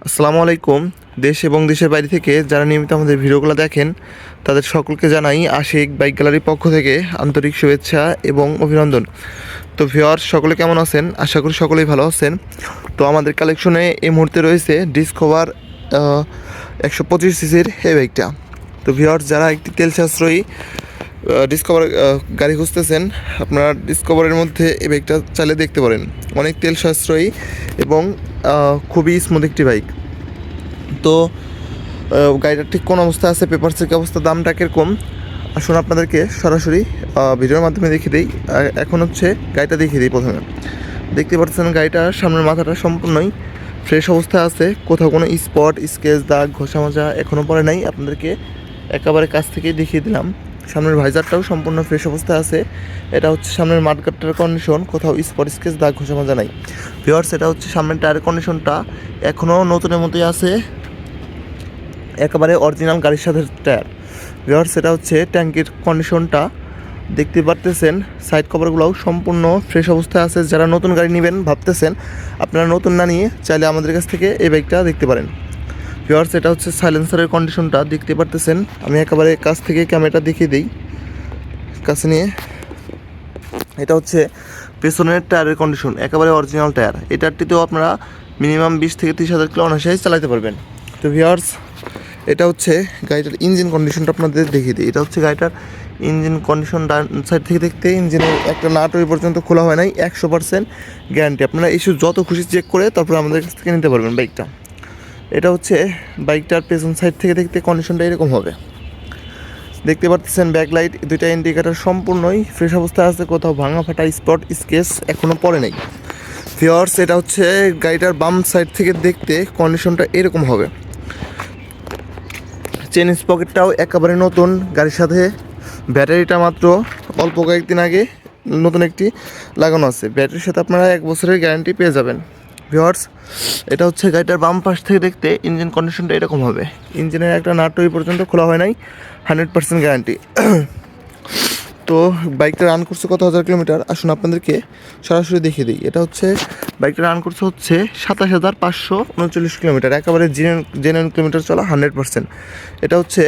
আসসালামু আলাইকুম। দেশ এবং দেশের বাইরে থেকে যারা নিয়মিত আমাদের ভিডিওগুলো দেখেন তাদের সকলকে জানাই আশিক বাইক গ্যালারির পক্ষ থেকে আন্তরিক শুভেচ্ছা এবং অভিনন্দন। তো ভিউয়ার্স, সকলে কেমন আছেন? আশা করি সকলেই ভালো আছেন। তো আমাদের কালেকশনে এই মুহূর্তে রয়েছে ডিসকভার 125 সিসির এই বাইকটা। তো ভিউয়ার্স, যারা একটি তেল সাশ্রয়ী ডিসকভার গাড়ি খুঁজতেছেন, আপনারা ডিসকভারের মধ্যে এই বাইকটা চাইলে দেখতে পারেন। অনেক তেল সাশ্রয়ী এবং খুবই স্মুথ একটি বাইক। তো গাড়িটার ঠিক কোন অবস্থা আছে, পেপারসের কী অবস্থা, দামটা কীরকম, আসুন আপনাদেরকে সরাসরি ভিডিওর মাধ্যমে দেখিয়ে দিই। এখন হচ্ছে গাড়িটা দেখিয়ে দিই। প্রথমে দেখতে পাচ্ছেন গাড়িটার সামনের মাথাটা সম্পূর্ণই ফ্রেশ অবস্থায় আছে, কোথাও কোনো স্পট, স্কেচ, দাগ, ঘষা মাজা এখনও পরে নাই। আপনাদেরকে একেবারে কাছ থেকেই দেখিয়ে দিলাম। সামনের ভাইজারটাও সম্পূর্ণ ফ্রেশ অবস্থায় আছে। এটা হচ্ছে সামনের মাঠগাটটার কন্ডিশন, কোথাও স্পট, স্কেচ, দাগ, ঘষা মাজা নাই। ভিউয়ার্স, এটা হচ্ছে সামনের টায়ারের কন্ডিশনটা এখনও নতুনের মতোই আছে, একেবারে অরিজিনাল গাড়ির সাথে টায়ার। ভিউয়ার্স, এটা হচ্ছে ট্যাঙ্কির কন্ডিশনটা দেখতে পারতেছেন। সাইড কভারগুলোও সম্পূর্ণ ফ্রেশ অবস্থায় আছে। যারা নতুন গাড়ি নেবেন ভাবতেছেন, আপনারা নতুন না নিয়ে চাইলে আমাদের কাছ থেকে এই বাইকটা দেখতে পারেন। ভিউয়ার্স, এটা হচ্ছে সাইলেন্সারের কন্ডিশনটা দেখতে পারতেছেন। আমি একেবারে কাছ থেকে ক্যামেরাটা দেখিয়ে দিই কাছে নিয়ে। এটা হচ্ছে পেছনের টায়ারের কন্ডিশন, একেবারে অরিজিনাল টায়ার। এই টায়ারটিতেও আপনারা মিনিমাম 20 থেকে 30,000 কিলো অনায়াসেই চালাতে পারবেন। তো ভিউয়ার্স, এটা হচ্ছে গাড়িটার ইঞ্জিন কন্ডিশনটা আপনাদের দেখিয়ে দিই। এটা হচ্ছে গাড়িটার ইঞ্জিন কন্ডিশন। ডান সাইড থেকে দেখতে ইঞ্জিনের একটা নাট ওই পর্যন্ত খোলা হয় নাই, 100% গ্যারান্টি। আপনারা ইস্যু যত খুশি চেক করে তারপরে আমাদের কাছ থেকে নিতে পারবেন বাইকটা। এটা হচ্ছে বাইকটার পেছন সাইড থেকে দেখতে কন্ডিশনটা এরকম হবে। দেখতে পাচ্ছেন ব্যাকলাইট, দুইটা ইন্ডিকেটার সম্পূর্ণই ফ্রেশ অবস্থায় আছে, কোথাও ভাঙা ফাটা, স্পট, স্কেচ এখনও পড়ে নেই। ভিউয়ার্স, এটা হচ্ছে গাড়িটার বাম সাইড থেকে দেখতে কন্ডিশনটা এরকম হবে। চেন স্পকেটটাও একেবারে নতুন গাড়ির সাথে। ব্যাটারিটা মাত্র অল্প কয়েকদিন আগে নতুন একটি লাগানো আছে। ব্যাটারির সাথে আপনারা 1 বছরের গ্যারান্টি পেয়ে যাবেন। ভিউয়ার্স, এটা হচ্ছে গাড়িটার বাম পাশ থেকে দেখতে ইঞ্জিন কন্ডিশনটা এরকম হবে। ইঞ্জিনের একটা নাট ওই পর্যন্ত খোলা হয় নাই, 100% গ্যারান্টি। তো বাইকটা রান করছে কত হাজার কিলোমিটার, আসুন আপনাদেরকে সরাসরি দেখিয়ে দিই। এটা হচ্ছে বাইকটা রান করছে হচ্ছে 27,539 কিলোমিটার, একেবারে জেনুইন কিলোমিটার চলা 100%। এটা হচ্ছে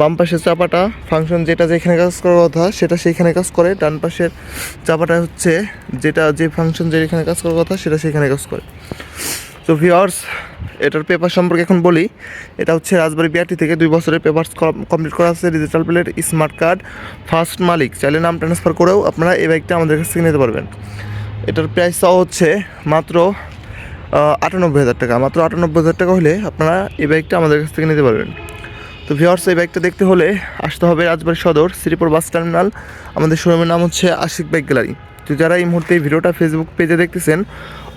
বাম পাশের চাপাটা ফাংশন, যেটা যেখানে কাজ করার কথা সেটা সেইখানে কাজ করে। ডান পাশের চাপাটা হচ্ছে যে ফাংশন যেখানে কাজ করার কথা সেটা সেইখানে কাজ করে। তো ভিউয়ার্স, এটার পেপার সম্পর্কে এখন বলি। এটা হচ্ছে রাজবাড়ী বিআরটি থেকে 2 বছরের পেপারস কমপ্লিট করা আছে, digital plate, smart card, first মালিক। চাইলে নাম ট্রান্সফার করেও আপনারা এই বাইকটা আমাদের কাছ থেকে নিতে পারবেন। এটার প্রাইসটাও হচ্ছে মাত্র 98,000 টাকা। মাত্র 98,000 টাকা হলে আপনারা এই বাইকটা আমাদের কাছ থেকে নিতে পারবেন। তো ভিউয়ার্স, এই বাইকটা দেখতে হলে আসতে হবে রাজবাড়ী সদর, শ্রীপুর বাস টার্মিনাল। আমাদের শোরুমের নাম হচ্ছে আশিক বাইক গ্যালারি। তো যারা এই মুহূর্তে এই ভিডিওটা ফেসবুক পেজে দেখতেছেন,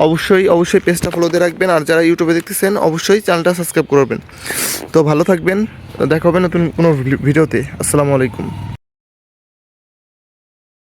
অবশ্যই পেজটা ফলো দিয়ে রাখবেন। আর যারা ইউটিউবে দেখতেছেন, অবশ্যই চ্যানেলটা সাবস্ক্রাইব করবেন। তো ভালো থাকবেন, দেখা হবে নতুন কোনো ভিডিওতে। আসসালামু আলাইকুম।